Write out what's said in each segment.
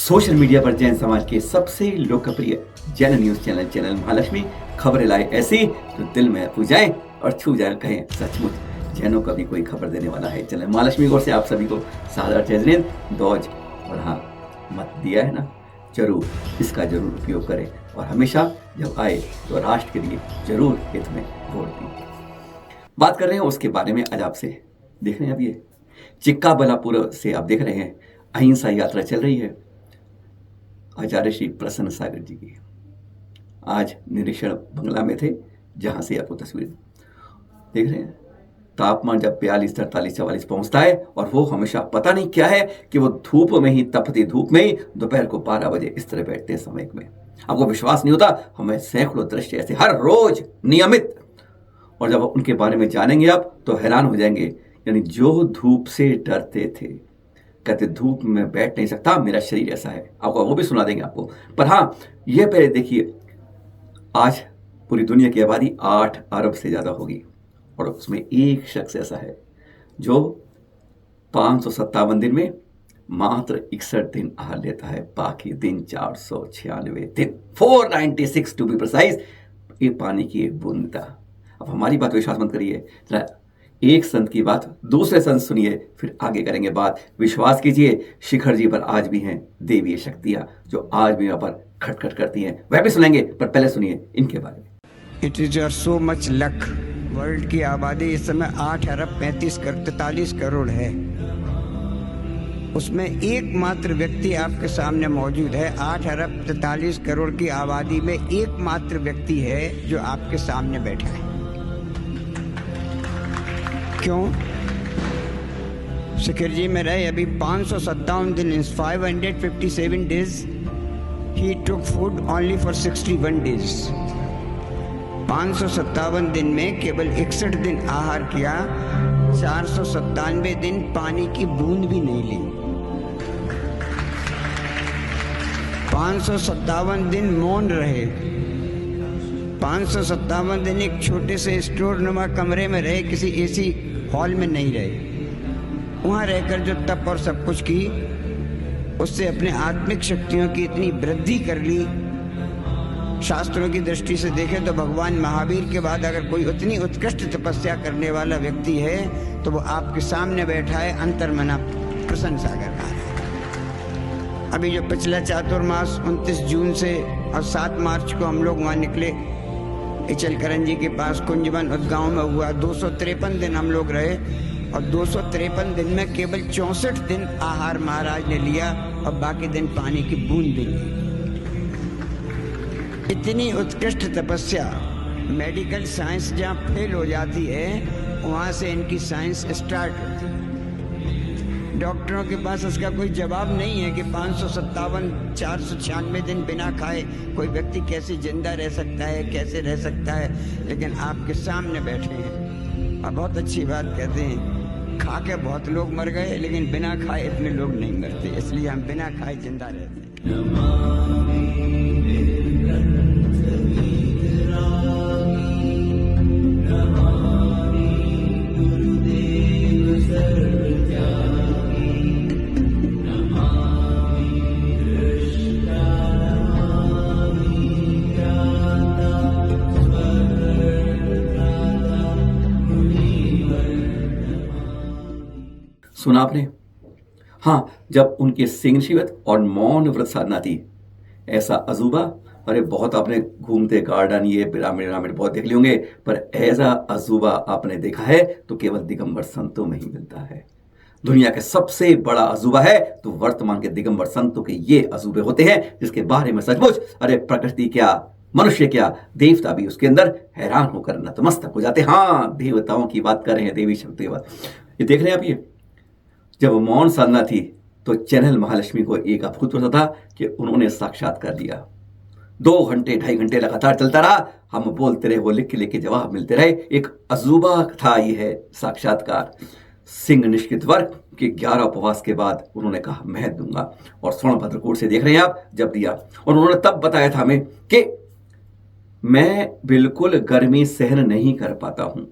Social media पर जैन समाज के सबसे लोकप्रिय जैन न्यूज चैनल महालक्ष्मी खबरें लाए ऐसी जो दिल में छू जाए और छू जाए कहें सचमुच जैनों का भी कोई खबर देने वाला है। चैनल महालक्ष्मी की ओर से आप सभी को सादर जय जिनेंद्र दौज। और हाँ, मत दिया है ना, जरूर इसका जरूर उपयोग करें और हमेशा जब आए तो राष्ट्र के लिए जरूर हित में वोट दें। बात कर रहे हैं उसके बारे में आज आपसे। देख रहे हैं अब ये चिक्काबल्लापुर से आप देख रहे हैं अहिंसा यात्रा चल रही है। आचार्य श्री प्रसन्न सागर जी की आज निरीक्षण बंगला में थे, जहां से आपको तस्वीर देख रहे हैं। तापमान जब 42, 43, 44 पहुंचता है और वो हमेशा पता नहीं क्या है कि वो धूप में ही, तपती धूप में ही दोपहर को 12 बजे इस तरह बैठते हैं समय में। आपको विश्वास नहीं होता, हमें सैकड़ों दृश्य ऐसे हर रोज नियमित, और जब उनके बारे में जानेंगे आप तो हैरान हो जाएंगे। यानी जो धूप से डरते थे, कहते धूप में बैठ नहीं सकता, मेरा शरीर ऐसा है, आपको वो भी सुना देंगे आपको। पर हाँ, ये पहले देखिए, आज पूरी दुनिया की आबादी 8 अरब से ज्यादा होगी और उसमें एक शख्स ऐसा है जो 557 दिन में मात्र 61 दिन आहार लेता है, बाकी दिन 496 दिन, 496 टू बी प्रिसाइज, ये पानी की एक बूंद था। अब हमारी बात विश्वास मत करिए, जरा एक संत की बात दूसरे संत सुनिए, फिर आगे करेंगे बात। विश्वास कीजिए, शिखर जी पर आज भी हैं देवीय शक्तियां जो आज भी यहाँ पर खटखट करती हैं, वह भी सुनेंगे, पर पहले सुनिए इनके बारे में। It is your so much luck. World की आबादी इस समय 8 अरब 43 करोड़ है। उसमें एकमात्र व्यक्ति आपके सामने मौजूद है। 8 अरब 43 करोड़ की आबादी में एकमात्र व्यक्ति है जो आपके सामने बैठा है। क्यों? शिखर जी में रहे अभी 557 दिन, इन 557 days he took food only for 61 days. 557 दिन में केवल 61 दिन आहार किया, 497 दिन पानी की बूंद भी नहीं ली। 557 दिन मौन रहे, 557 दिन एक छोटे से स्टोर नुमा कमरे में रहे, किसी एसी हॉल में नहीं रहे। वहाँ रहकर जो तप और सब कुछ की, उससे अपने आत्मिक शक्तियों की इतनी वृद्धि कर ली। शास्त्रों की दृष्टि से देखें तो भगवान महावीर के बाद अगर कोई उतनी उत्कृष्ट तपस्या करने वाला व्यक्ति है तो वो आपके सामने बैठा है, अंतर्मना प्रसन्न सागर का। अभी जो पिछला चातुर्मास 29 जून से और 7 मार्च को हम लोग वहाँ निकले, इचलकरंजी जी के पास कुंजवन उद्गांव में हुआ। 253 दिन हम लोग रहे और 253 दिन में केवल 64 दिन आहार महाराज ने लिया और बाकी दिन पानी की बूंद भी नहीं। इतनी उत्कृष्ट तपस्या, मेडिकल साइंस जहाँ फेल हो जाती है वहाँ से इनकी साइंस स्टार्ट होती है। डॉक्टरों के पास इसका कोई जवाब नहीं है कि 557 496 दिन बिना खाए कोई व्यक्ति कैसे जिंदा रह सकता है, कैसे रह सकता है। लेकिन आपके सामने बैठे हैं और बहुत अच्छी बात कहते हैं, खा के बहुत लोग मर गए लेकिन बिना खाए इतने लोग नहीं मरते, इसलिए हम बिना खाए जिंदा रहते हैं। सुना आपने? हाँ, जब उनके सिंह शिवत और मौन व्रत साधना थी, ऐसा अजूबा, अरे बहुत आपने घूमते गार्डन ये पिरामिड बहुत देख लिए होंगे, पर ऐसा अजूबा आपने देखा है तो केवल दिगंबर संतों में ही मिलता है। दुनिया के सबसे बड़ा अजूबा है तो वर्तमान के दिगंबर संतों के ये अजूबे होते हैं, जिसके बारे में सचमुच अरे प्रकृति क्या, मनुष्य क्या, देवता भी उसके अंदर हैरान होकर नतमस्तक हो जाते। हाँ, देवताओं की बात कर रहे हैं, देवी शक्ति की बात। ये देख रहे हैं आप, ये जब मौन साधना थी तो चैनल महालक्ष्मी को एक अद्भुत होता था कि उन्होंने साक्षात्कार दिया। 2 घंटे 2.5 घंटे लगातार चलता रहा, हम बोलते रहे, वो लिख के जवाब मिलते रहे। एक अजूबा था ये है साक्षात्कार। सिंह निष्कृत वर्ग के 11 उपवास के बाद उन्होंने कहा मैं दूंगा, और सोनभद्रकोट से देख रहे हैं आप, जब दिया। और उन्होंने तब बताया था हमें कि मैं बिल्कुल गर्मी सहन नहीं कर पाता हूं,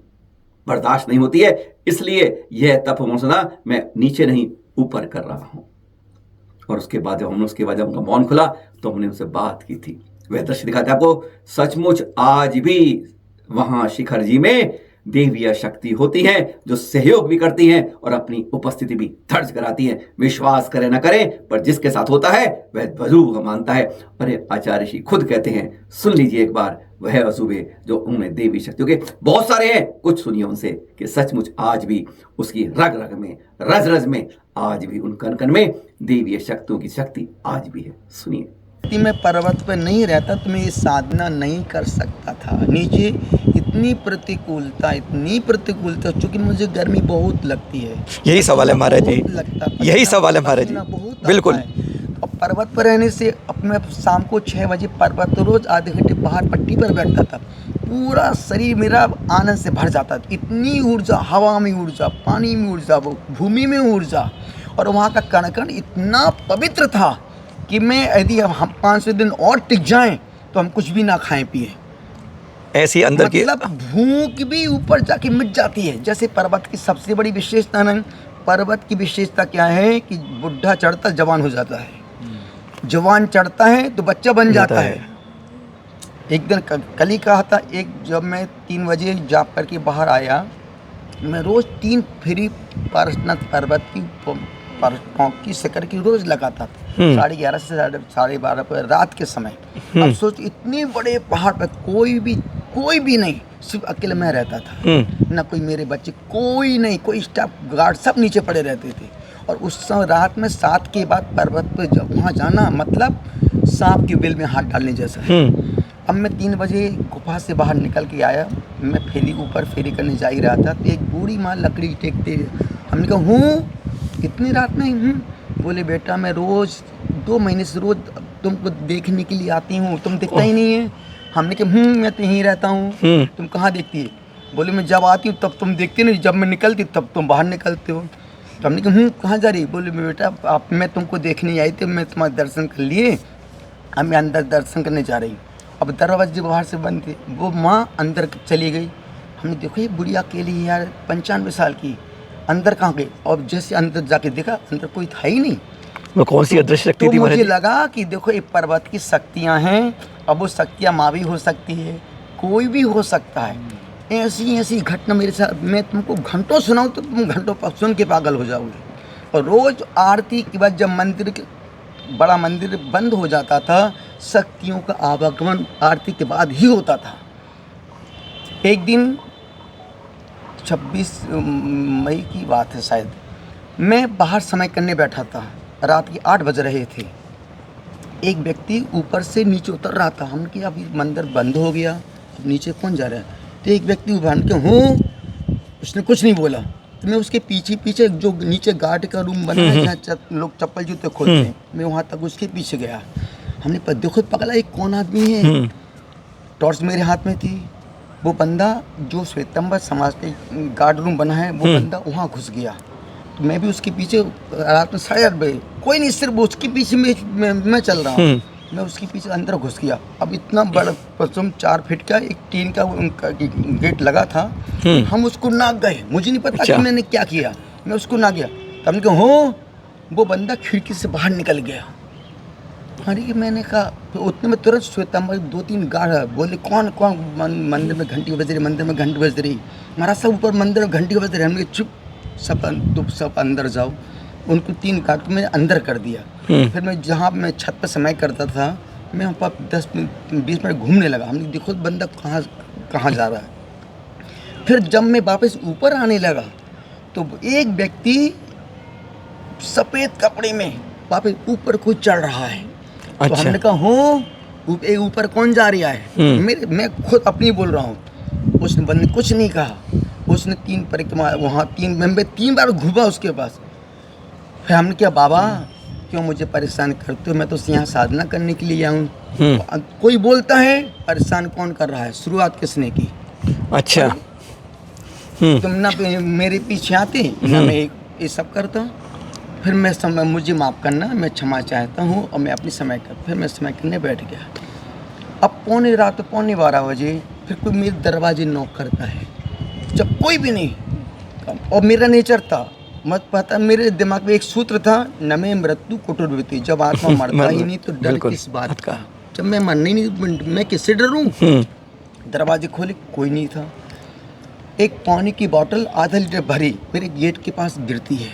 बर्दाश्त नहीं होती है, इसलिए यह तप मोसना मैं नीचे नहीं ऊपर कर रहा हूं। और उसके बाद जब उनका मौन खुला तो हमने उनसे बात की थी। वह दृश्य दिखाते आपको। सचमुच आज भी वहां शिखर जी में देवीय शक्ति होती है जो सहयोग भी करती हैं और अपनी उपस्थिति भी दर्ज कराती हैं। विश्वास करे न करे पर जिसके साथ होता है वह जरूर मानता है। अरे आचार्य जी खुद कहते हैं, सुन लीजिए एक बार वह अजूबे जो उनमें देवी शक्तियों के बहुत सारे हैं, कुछ सुनिए उनसे कि सचमुच आज भी उसकी रग रग में, रज रज में, आज भी उन कण कण में देवीय शक्तियों की शक्ति आज भी है। सुनिए। यदि मैं पर्वत पर नहीं रहता तो मैं ये साधना नहीं कर सकता था। नीचे इतनी प्रतिकूलता, चूंकि मुझे गर्मी बहुत लगती है। यही सवाल है महाराज जी, यही सवाल है महाराज जी, बिल्कुल। और पर्वत पर रहने से अब मैं शाम को 6 बजे पर्वत रोज आधे घंटे बाहर पट्टी पर बैठता था। पूरा शरीर मेरा आनंद से भर जाता था। इतनी ऊर्जा, हवा में ऊर्जा, पानी में ऊर्जा, भूमि में ऊर्जा, और वहाँ का कण कण इतना पवित्र था कि मैं यदि हम 5 दिन और टिक जाएं तो हम कुछ भी ना खाएं पिए। ऐसी अंदर की मतलब भूख भी ऊपर जाके मिट जाती है। जैसे पर्वत की सबसे बड़ी विशेषता नहीं, पर्वत की विशेषता क्या है कि बुढ़ा चढ़ता जवान हो जाता है, जवान चढ़ता है तो बच्चा बन जाता है। एक दिन कल ही कहा था, जब मैं 3 बजे जाप करके बाहर आया, मैं रोज़ 3 फेरी पारसनाथ पर्वत की शिखर की रोज लगाता था। 11:30 से 12:30 पर रात के समय। अब सोच, इतने बड़े पहाड़ पर कोई भी नहीं, सिर्फ अकेले मैं रहता था। ना कोई मेरे बच्चे, कोई नहीं, कोई स्टाफ गार्ड, सब नीचे पड़े रहते थे। और उस समय रात में 7 के बाद पर्वत पर वहाँ जाना मतलब सांप के बिल में हाथ डालने जैसा है। अब मैं 3 बजे गुफा से बाहर निकल के आया, मैं ऊपर फेरी करने जा ही रहा था तो एक बूढ़ी माँ लकड़ी टेकते, हमने कहा हूँ कितनी रात में बोले बेटा मैं रोज़ 2 महीने से रोज़ तुमको देखने के लिए आती हूँ, तुम दिखता ही नहीं है। हमने कहा मैं तो यहीं रहता हूँ, तुम कहाँ देखती है? बोले मैं जब आती हूँ तब तुम देखती नहीं, जब मैं निकलती तब तुम बाहर निकलते हो। तो हमने कहा कहाँ जा रही? बोले बेटा मैं तुमको देखने आई थी, मैं तुम्हारे दर्शन कर लिए, अब मैं अंदर दर्शन करने जा रही हूँ। अब दरवाजे बाहर से बंद थे, वो माँ अंदर चली गई। हमने देखो ये बुढ़िया अकेली यार 95 साल की, अंदर कहाँ गई? और जैसे अंदर जाके देखा, अंदर कोई था ही नहीं। वो कौन सी अदृश्य शक्ति थी? मुझे लगा कि देखो ये पर्वत की शक्तियाँ हैं, अब वो शक्तियाँ माँ भी हो सकती है, कोई भी हो सकता है। ऐसी घटना मेरे साथ, मैं तुमको घंटों सुनाऊँ तो तुम घंटों सुन के पागल हो जाओगे। और रोज़ आरती के बाद जब बड़ा मंदिर बंद हो जाता था, शक्तियों का आवागमन आरती के बाद ही होता था। एक दिन 26 मई की बात है शायद, मैं बाहर समय करने बैठा था, रात के 8 बज रहे थे। एक व्यक्ति ऊपर से नीचे उतर रहा था। हमने कहा अभी मंदिर बंद हो गया, अब नीचे कौन जा रहा है? तो एक व्यक्ति उभर के उसने कुछ नहीं बोला। तो मैं उसके पीछे जो नीचे गार्ड का रूम बना है जहाँ लोग चप्पल जूते खोलते हैं, मैं वहाँ तक उसके पीछे गया। हमने देखो पगला एक कौन आदमी है? टॉर्च मेरे हाथ में थी। वो बंदा जो श्वेतंबर समाज के गार्ड रूम बना है, वो बंदा वहाँ घुस गया। तो मैं भी उसके पीछे, रात में 8:30 बजे, कोई नहीं, सिर्फ उसके पीछे मैं चल रहा हूँ। मैं उसके पीछे अंदर घुस गया। अब इतना बड़ा 4 फीट का एक टीन का उनका गेट लगा था, हम उसको नाक गए। मुझे नहीं पता कि मैंने क्या किया, मैं उसको ना गया। तब हमने कहा वो बंदा खिड़की से बाहर निकल गया। अरे मैंने कहा, तो उतने में तुरंत श्वेतंबर 2-3 गार्ड बोले कौन मंदिर में घंटी बज रही, मंदिर में घंटी बज रही, महाराज सब ऊपर मंदिर में घंटी बज रही। हमने चुप, सब अंदर जाओ। उनको 3 गार्ड को मैंने अंदर कर दिया। फिर मैं जहाँ मैं छत पर समय करता था, मैं वहाँ पर 10-20 मिनट घूमने लगा। हमने देखो बंदा कहाँ जा रहा है। फिर जब मैं वापस ऊपर आने लगा तो एक व्यक्ति सफ़ेद कपड़े में वापस ऊपर कोई चढ़ रहा है। अच्छा। तो हमने कहा ऊपर कौन जा रहा है? मैं खुद अपनी बोल रहा हूँ। उसने बंदे कुछ नहीं कहा। उसने 3 परिक्रमा वहाँ 3 बार घूमा उसके पास। फिर हमने क्या, बाबा क्यों मुझे परेशान करते हो? मैं तो यहाँ साधना करने के लिए आऊँ। कोई बोलता है परेशान कौन कर रहा है, शुरुआत किसने की? अच्छा। तुम ना मेरे पीछे आते ना, मैं ये सब करता। फिर मैं मुझे माफ़ करना, मैं क्षमा चाहता हूँ और मैं अपनी समय कर। फिर मैं समय करने बैठ गया। अब 11:15 बजे फिर कोई मेरे दरवाजे नॉक करता है, जब कोई भी नहीं। और मेरा नेचर था मत पता, मेरे दिमाग में एक सूत्र था, न में मृत्यु कुटुर्वृत्ति, जब आत्मा मरता ही नहीं तो डर बिल्कुल। किस बात का। जब मैं मरना ही नहीं मैं किससे डरूं? दरवाजे खोले, कोई नहीं था। एक पानी की बोतल आधा लीटर भरी मेरे गेट के पास गिरती है।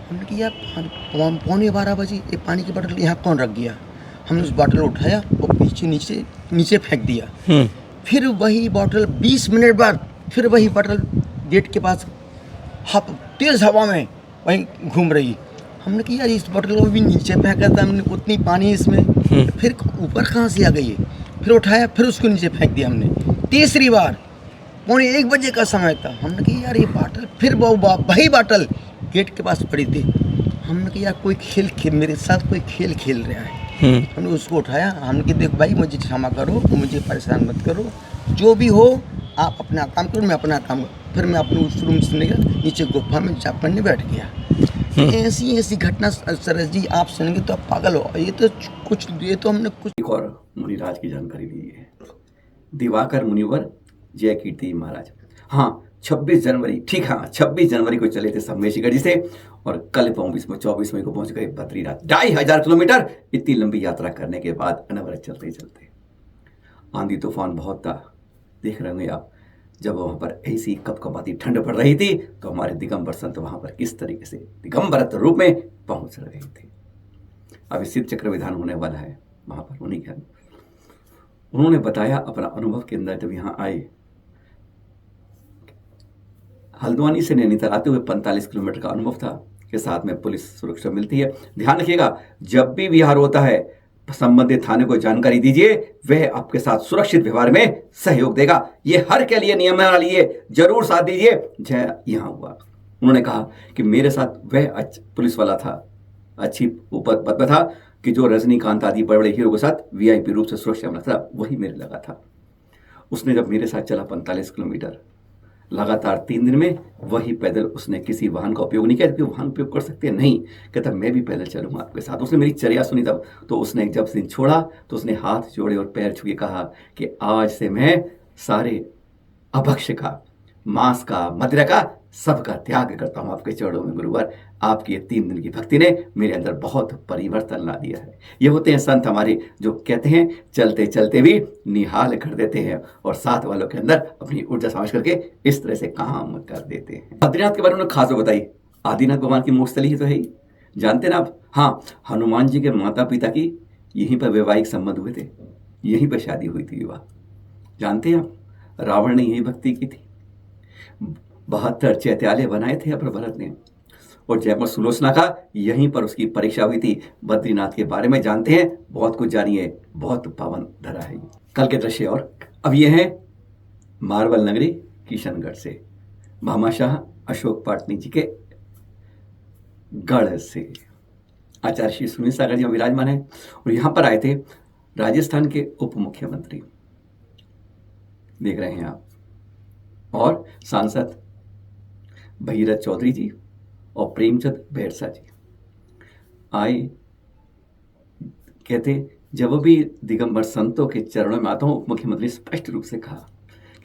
हमने कहा यार पौने 12 बजे ये पानी की बोतल यहाँ कौन रख गया? हमने उस बोतल को उठाया और पीछे नीचे फेंक दिया। फिर वही बोतल 20 मिनट बाद फिर वही बोतल गेट के पास तेज हवा में वहीं घूम रही। हमने कहा यार इस बोतल को भी नीचे फेंका था हमने, उतनी पानी इसमें, फिर ऊपर कहाँ से आ गई है? फिर उठाया, फिर उसको नीचे फेंक दिया हमने। तीसरी बार 1:45 बजे का समय था। हमने कहा यार ये बोतल, फिर वही बोतल गेट के पास पड़ी थी। हमने कहा यार कोई खेल मेरे साथ कोई खेल खेल रहा है। हमने उसको उठाया, हमने कहा देख भाई मुझे क्षमा करो, मुझे परेशान मत करो, जो भी हो आप अपना काम करो, मैं अपना काम करूँ। फिर मैं अपने उस रूम से निकल नीचे गुफा में जाप करने बैठ गया। ऐसी घटना सरस जी आप सुनेंगे तो आप पागल हो। ये तो हमने कुछ एक और मुनिराज की जानकारी ली है। दिवाकर मुनिवर जय कीर्ति महाराज, हाँ 26 जनवरी, ठीक हाँ 26 जनवरी को चले थे सब मेशीगढ़ी से और कल 24 मई को पहुंच गए बद्रीनाथ। 2500 किलोमीटर इतनी लंबी यात्रा करने के बाद अनवरत चलते चलते आंधी तूफान बहुत था। देख रहे होंगे आप, जब वहां पर ऐसी कपकपाती ठंड पड़ रही थी तो हमारे दिगंबर संत वहां पर किस तरीके से दिगंबरत रूप में पहुंच रहे थे। अब सिद्ध चक्र विधान होने वाला है वहां पर उन्हीं के। उन्होंने बताया अपना अनुभव के अंदर जब यहाँ आए, हल्द्वानी से नैनीताल आते हुए 45 किलोमीटर का अनुभव था के साथ में पुलिस सुरक्षा मिलती है। ध्यान रखिएगा, जब भी विहार होता है संबंधित थाने को जानकारी दीजिए, वह आपके साथ सुरक्षित व्यवहार में सहयोग देगा। ये हर के लिए नियम बना लिए, जरूर साथ दीजिए। जय यहाँ हुआ। उन्होंने कहा कि मेरे साथ वह पुलिस वाला था, अच्छी पद पर था कि जो रजनीकांत आदि बड़े बड़े हीरो के साथ वीआईपी रूप से सुरक्षा में था, वही मेरे लगा था। उसने जब मेरे साथ चला 45 किलोमीटर लगातार 3 दिन में, वही पैदल, उसने किसी वाहन का उपयोग नहीं किया। क्योंकि वाहन उपयोग कर सकते हैं नहीं, कहता मैं भी पैदल चलूंगा आपके साथ। उसने मेरी चर्या सुनी तब तो उसने जब दिन छोड़ा तो उसने हाथ जोड़े और पैर छू के कहा कि आज से मैं सारे अभक्ष्य का, मांस का, मदिरा का, सबका त्याग करता हूं आपके चरणों में गुरुवर। आपकी ये 3 दिन की भक्ति ने मेरे अंदर बहुत परिवर्तन ला दिया है। ये होते हैं संत हमारे जो कहते हैं चलते चलते भी निहाल कर देते हैं और साथ वालों के अंदर अपनी ऊर्जा समावेश करके इस तरह से काम कर देते हैं। बद्रीनाथ के बारे में खास बताई, आदिनाथ भगवान की मोक्षस्थली ही तो है ही, जानते ना आप। हाँ, हनुमान जी के माता पिता की यहीं पर वैवाहिक संबंध हुए थे, यहीं पर शादी हुई थी, विवाह। जानते हैं आप, रावण ने यही भक्ति की थी। 72 चैत्यालय बनाए थे अपने भरत ने, और जयपुर सुलोचना का यहीं पर उसकी परीक्षा हुई थी। बद्रीनाथ के बारे में जानते हैं, बहुत कुछ जानिए, बहुत पावन धरा है। कल के दृश्य और अब ये है मार्बल नगरी किशनगढ़ से, भामाशाह अशोक पाटनी जी के गढ़ से आचार्य श्री सुनील सागर जी विराजमान है। और यहां पर आए थे राजस्थान के उप मुख्यमंत्री, देख रहे हैं आप, और सांसद भगीरथ चौधरी जी और प्रेमचंद बैरसा जी आए। कहते जब भी दिगंबर संतों के चरणों में आता हूं, उप मुख्यमंत्री स्पष्ट रूप से कहा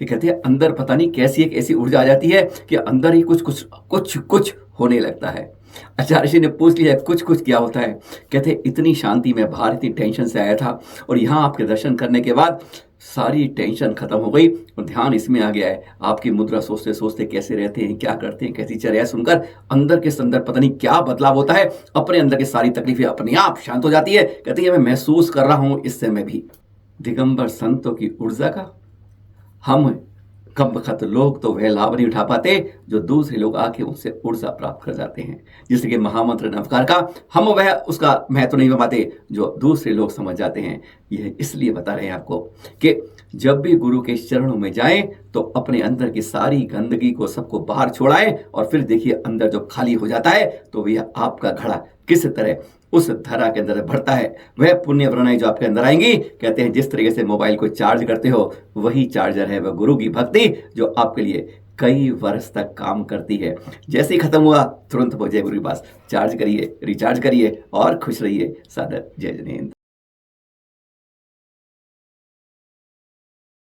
कि कहते हैं अंदर पता नहीं कैसी एक ऐसी ऊर्जा आ जाती है कि अंदर ही कुछ होने लगता है। आचार्य जी ने पूछ लिया कुछ क्या होता है? कहते इतनी शांति में बाहर इतनी टेंशन से आया था और यहाँ आपके दर्शन करने के बाद सारी टेंशन खत्म हो गई और ध्यान इसमें आ गया है। आपकी मुद्रा सोचते सोचते कैसे रहते हैं, क्या करते हैं, कैसी चर्या सुनकर अंदर के अंदर पता नहीं क्या बदलाव होता है। अपने अंदर की सारी तकलीफें अपने आप शांत हो जाती है। कहती है मैं महसूस कर रहा हूं इस समय भी दिगंबर संतों की ऊर्जा का। हम कम वक्त लोग तो वह लाभ नहीं उठा पाते जो दूसरे लोग आके उनसे ऊर्जा प्राप्त कर जाते हैं। जिससे कि महामंत्र नमस्कार का हम वह उसका महत्व नहीं पाते जो दूसरे लोग समझ जाते हैं। यह इसलिए बता रहे हैं आपको कि जब भी गुरु के चरणों में जाएं तो अपने अंदर की सारी गंदगी को सबको बाहर छोड़ाएं और फिर देखिए अंदर जो खाली हो जाता है तो यह आपका घड़ा किस तरह उस धरा के अंदर भरता है। वह पुण्य प्रणय जो आपके अंदर आएंगी, कहते हैं जिस तरीके से मोबाइल को चार्ज करते हो वही चार्जर है वह गुरु की भक्ति जो आपके लिए कई वर्ष तक काम करती है। जैसे ही खत्म हुआ तुरंत पहुंचे गुरु के पास, चार्ज करिए, रिचार्ज करिए और खुश रहिए। सादर जय जनेन्द्र।